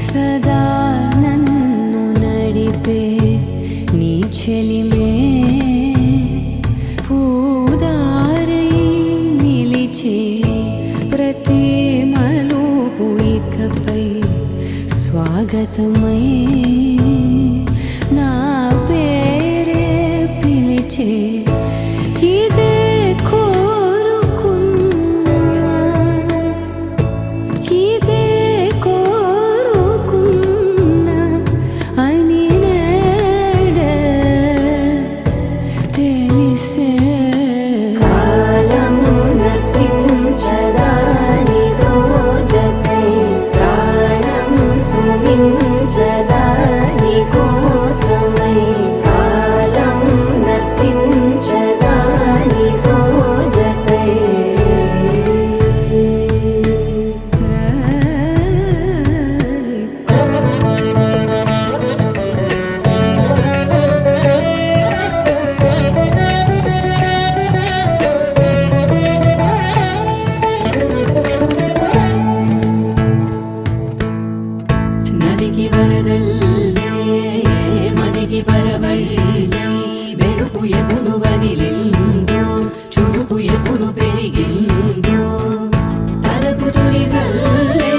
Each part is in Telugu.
సదా నన్ను నడిపే నీ చెలిమే పూదారై నిలిచే ప్రతి మలుపు ఇకపై స్వాగతమై నా పేరే పిలిచే ఇదే కోరుకున్నా ఇదే కోరుకున్నా అని నేడే తెలిసే కాలం నతించదా నీతో జతై ప్రాణం సుమించదా నీ కోసమై కాలం నతించదా నీతో జతై నదికి వరదల్లే మదికి పరవళ్ళే వెలుపు ఎప్పుడు వదిలిందో చురుకు ఎప్పుడు పెరిగిందో తలపు తొలి సల్లే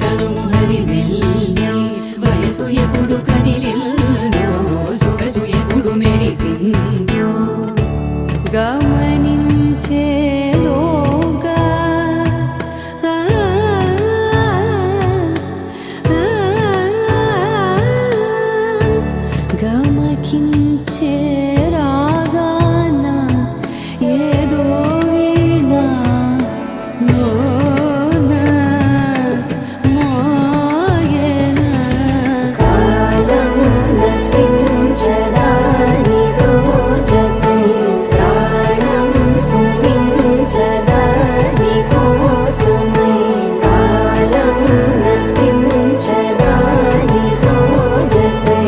కనుము హరిమెల్లే వయసు ఎప్పుడు కదిలిందో సొగసు ఎప్పుడు మెరిసిందో గమనించేలోగా గమకించే రాగాన ఏదో వీణా మోనా మోయేనా కాలం నతించదా నీతో జతై ప్రాణం సుమించదా నీ కోసమై కాలం నతించదా నీతో జతై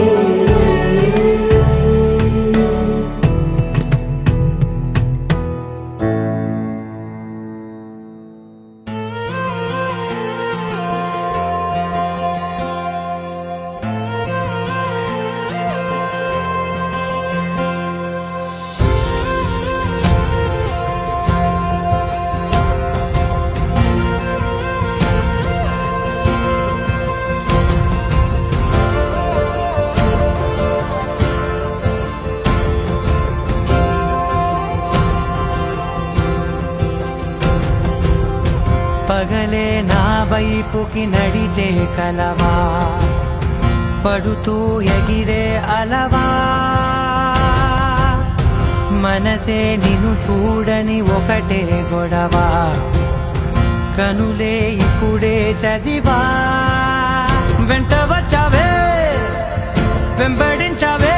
పగలే నా వైపుకి నడిచే కలవా పడుతూ ఎగిరే అలవా మనసే నిన్ను చూడని ఒకటే గొడవ కనులే ఇప్పుడే చదివా వెంట వచ్చావే వెంబడించావే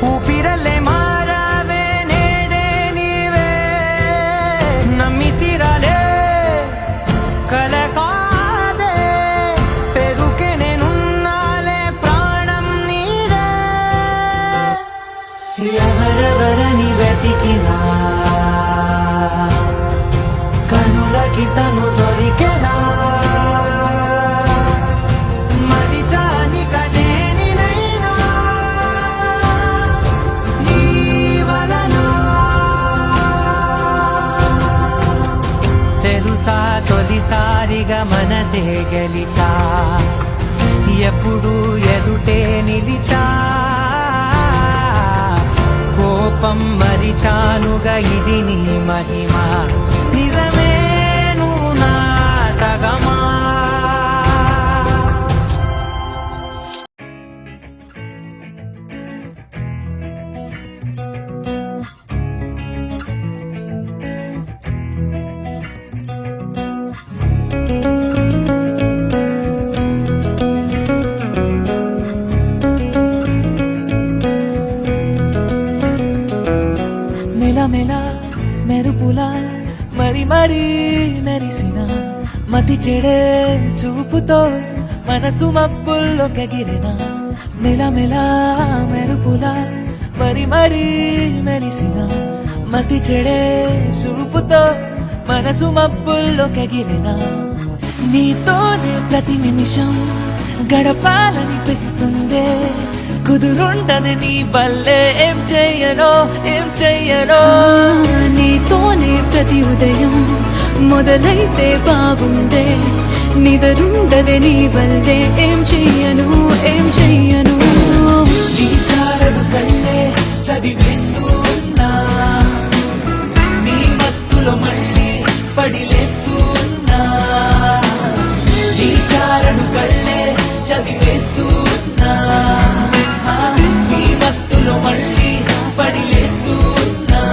ఊపిరల్లే మారావే నేడే నీవే నమ్మి తీరాలే కలకాదే పెరుకే నేనున్నాలే ప్రాణం నీదే ఎవరెవరని వెతికినా కనులకి తను దొరికెనా మరిచాని కదేనినైనా నీ వలన తెలుసా తొలిసారిగా మనసే గెలిచా ఎప్పుడు ఎదుటే నిలిచా కోపం మరిచానుగా ఇది నీ మహిమ నిజమే నువ్వు నా సగమా మెలమెల మెరుపులా మరి మెరిసిన మతి చెడే చూపుతో మనసు మబ్బుల్లో కెగిరిన మెలమెలా మెరుపులా మరి మెరిసిన మతి చెడే చూపుతో మనసు మబ్బుల్లో కెగిరిన నీతోనే ప్రతి నిమిషం గడపాలనిపిస్తుందే కుదురుండని నీ వల్లే ఏం చెయ్యనో నీతోనే ప్రతి ఉదయం మొదలైతే బాగుండే నిదరుండదే నీ వల్లే ఏం చెయ్యను నీ చారడు కళ్ళే చదివేస్తూ ఉన్నా నీ మత్తులో మళ్ళీ పడిలేస్తూ ఉన్నా నీ చారడు కళ్ళే చదివేస్తూ ఉన్నా నీ మత్తులో మళ్ళీ పడిలేస్తూ ఉన్నా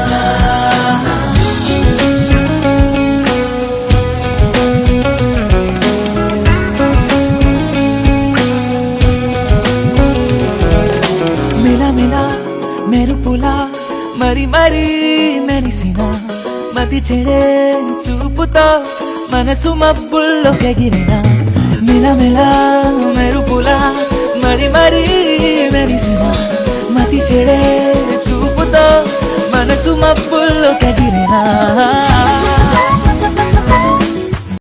మెలమెలా మెరుపులా మరి మెరిసిన మతి చెడే చూపుతో మనసు మబ్బుల్లో కెగిరిన మెలమెలా మెరుపులా మరి మెరిసిన మతి చెడే చూపుతో మనసు మబ్బుల్లో కెగిరిన